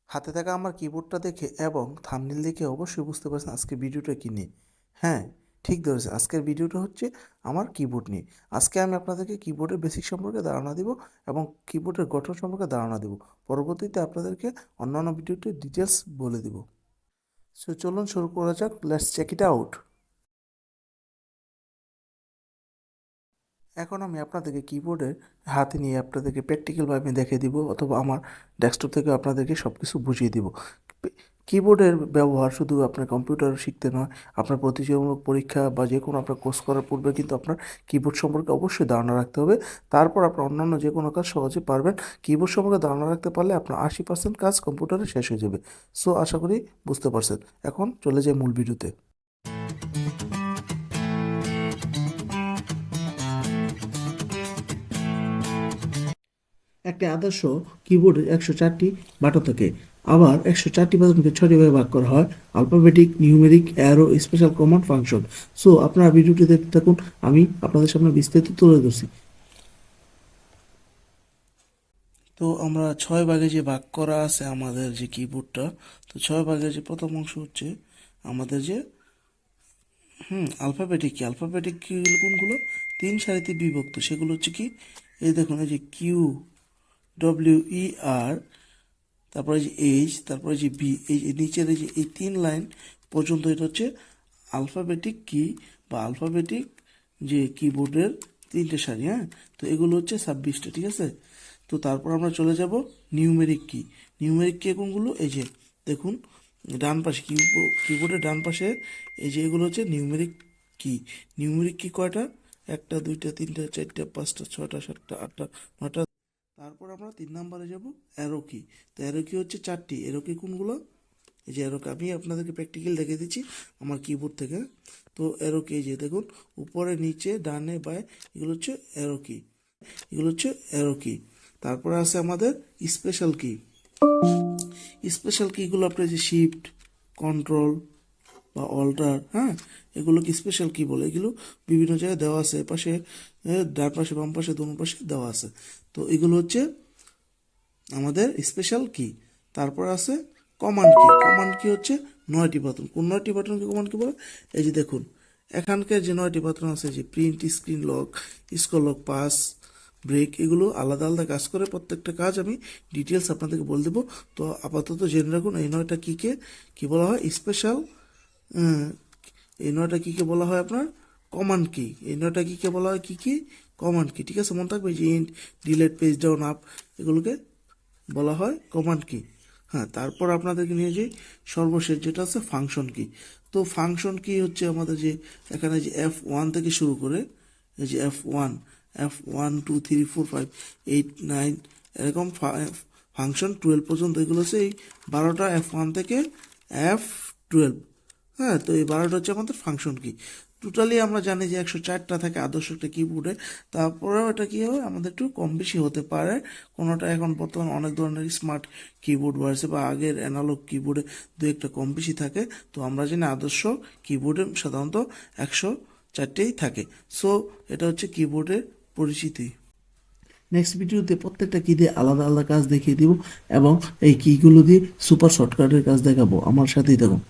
হাতে থাকা আমার কিবোর্ডটা দেখে এবং থাম্বনেল দেখে অবশ্যই বুঝতে পারছেন আজকের ভিডিওটা কী নিয়ে। হ্যাঁ, ঠিক ধরেছেন, আজকের ভিডিওটা হচ্ছে আমার কিবোর্ড নিয়ে। আজকে আমি আপনাদেরকে কিবোর্ডের বেসিক সম্পর্কে ধারণা দিব এবং কিবোর্ডের গঠন সম্পর্কে ধারণা দিব। পরবর্তীতে আপনাদেরকে অন্যান্য ভিডিওটির ডিটেলস বলে দিব। সো চলুন শুরু করা যাক, লেটস চেক ইট আউট। এখন আমি আপনাদেরকে কিবোর্ডের হাতে নিয়ে আপনাদেরকে প্র্যাকটিক্যালভাবে দেখিয়ে দিব, অথবা আমার ডেস্কটপ থেকে আপনাদেরকে সব কিছু বুঝিয়ে দিব। কিবোর্ডের ব্যবহার শুধু আপনার কম্পিউটার শিখতে নয়, আপনার প্রতিযোগিতামূলক পরীক্ষা বা যে কোনো আপনার কোর্স করার পূর্বে কিন্তু আপনার কিবোর্ড সম্পর্কে অবশ্যই ধারণা রাখতে হবে। তারপর আপনার অন্যান্য যে কোনো কাজ সহজে পারবেন। কিবোর্ড সম্পর্কে ধারণা রাখতে পারলে আপনার 80% কাজ কম্পিউটারে শেষ হয়ে যাবে। সো আশা করি বুঝতে পারছেন। এখন চলে যাই মূল ভিডিওতে। একটি আদর্শ কিবোর্ডে 104টি বাটন থাকে। আবার 104টি বাটনকে 6টি ভাগে ভাগ করা হয়: alphabetic, numeric, arrow, special, command, function. So আপনারা ভিডিওটি দেখতে থাকুন, আমি আপনাদের সামনে বিস্তারিত তুলে ধরছি। তো আমরা 6 ভাগে যে ভাগ করা আছে আমাদের যে কিবোর্ডটা, তো 6 ভাগের যে প্রথম অংশ হচ্ছে আমাদের যে আলফাবেটিক কিগুলো কোনগুলো? 3 সারিতে বিভক্ত। সেগুলো হচ্ছে কি, এই দেখুন, এই যে কিউ, WER, তারপরে যে এইচ, তারপরে যে বি, এই নিচের এই যে এই 3 লাইন পর্যন্ত এটা হচ্ছে আলফাবেটিক কি বা আলফাবেটিক যে কিবোর্ডের 3টে সারি। হ্যাঁ, তো এগুলো হচ্ছে 26টা, ঠিক আছে। তো তারপর আমরা চলে যাব নিউমেরিক কি। নিউমেরিক কি কোনগুলো? এই যে দেখুন, ডান পাশে কিবোর্ডের ডান পাশে এই যে এগুলো হচ্ছে নিউমেরিক কি। নিউমেরিক কি কয়টা? 1টা 2টা 3টা 4টা 5টা 6টা 7টা 8টা 9টা। তারপর আমরা 3 নম্বরে যাব অ্যারো কি। তো অ্যারো কি হচ্ছে 4টি। অ্যারো কি কোনগুলো? এই যে অ্যারো কি, আমি আপনাদেরকে প্র্যাকটিক্যাল দেখিয়ে দিচ্ছি আমার কিবোর্ড থেকে। তো অ্যারো কি, এই যে দেখুন, উপরে নিচে ডানে বায়ে, এগুলো হচ্ছে অ্যারো কি। এগুলো হচ্ছে অ্যারো কি। তারপরে আছে আমাদের স্পেশাল কি। স্পেশাল কিগুলো আপনার যে শিফট, কন্ট্রোল বা অল্টার, হ্যাঁ, এগুলো কি স্পেশাল কি বলে। এগুলো বিভিন্ন জায়গায় দেওয়া আছে, পাশে ডান পাশে বাম পাশে দোনো পাশে দেওয়া আছে। তো এগুলো হচ্ছে আমাদের স্পেশাল কি। তারপর আছে কমান্ড কি। কমান্ড কি হচ্ছে 9টি বাটন। কোন 9টি বাটনকে কমান্ড কি বলে? এই যে দেখুন, এখানকার যে 9টি বাটন আছে, যে print, screen lock, scroll lock, pause, break, এগুলো আলাদা আলাদা কাজ করে। প্রত্যেকটা কাজ আমি ডিটেলস আপনাদেরকে বলে দেবো। তো আপাতত জেনে রাখুন, এই 9টা কিকে কি বলা হয়? স্পেশাল। এই 9টা কিকে বলা হয় আপনার কমান্ড কি। এই 9টা কিকে বলা হয় কি কমান্ড কি, ঠিক আছে। মনে থাকবে যে int, delete, page down, up, এগুলোকে বলা হয় কমান্ড কি। হ্যাঁ, তারপর আপনাদেরকে নিয়ে যাই সর্বশেষ, যেটা আছে ফাংশন কি। তো ফাংশন কি হচ্ছে আমাদের যে এখানে যে F1 থেকে শুরু করে, এই যে F1 2 3 4 5 8 9 এরকম ফাংশন 12 পর্যন্ত, এগুলো হচ্ছে এই 12টা F1 থেকে F12। হ্যাঁ, তো এই 12টা হচ্ছে আমাদের ফাংশন কি। টোটালি আমরা জানি যে 104টা থাকে আদর্শ একটা কিবোর্ডে। তারপরেও এটা কী হবে, আমাদের একটু কম বেশি হতে পারে। কোনোটা এখন বর্তমানে অনেক ধরনের স্মার্ট কিবোর্ড বাড়ছে, বা আগের অ্যানালগ কিবোর্ডে দু একটা কম বেশি থাকে। তো আমরা জানি আদর্শ কিবোর্ডে সাধারণত 104টেই থাকে। সো এটা হচ্ছে কিবোর্ডের পরিচিতি। নেক্সট ভিডিওতে প্রত্যেকটা কি দিয়ে আলাদা আলাদা কাজ দেখিয়ে দিব এবং এই কিগুলো দিয়ে সুপার শর্টকাটের কাজ দেখাবো। আমার সাথেই থাকুন।